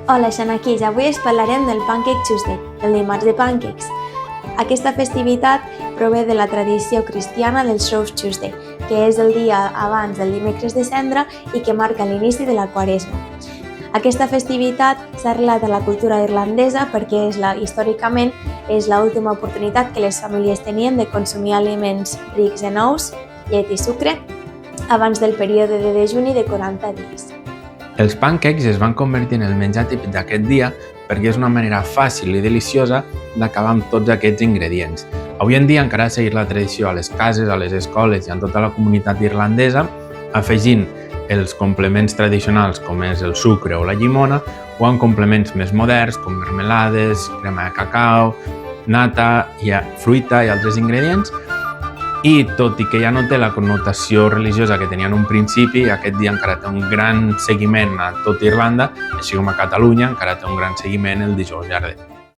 Hola, Xanaquis, avui us parlarem del Pancake Tuesday, el dimarts de pancakes. Aquesta festivitat prové de la tradició cristiana del Shrove Tuesday, que és el dia abans del dimecres de cendra i que marca l'inici de la Quaresma. Aquesta festivitat s'ha arrelat a la cultura irlandesa perquè històricament és l'última oportunitat que les famílies tenien de consumir aliments rics en ous, llet i sucre abans del període de dejuni de 40 dies. Els pancakes es van convertir en el menjar típic d'aquest dia perquè és una manera fàcil i deliciosa d'acabar amb tots aquests ingredients. Avui en dia encara seguir la tradició a les cases, a les escoles i en tota la comunitat irlandesa, afegint els complements tradicionals com és el sucre o la llimona o amb complements més moderns com mermelades, crema de cacau, nata, fruita i altres ingredients. I tot i que ja no té la connotació religiosa que tenia en un principi, aquest dia encara té un gran seguiment a tot Irlanda, així com a Catalunya encara té un gran seguiment el dijous llarg.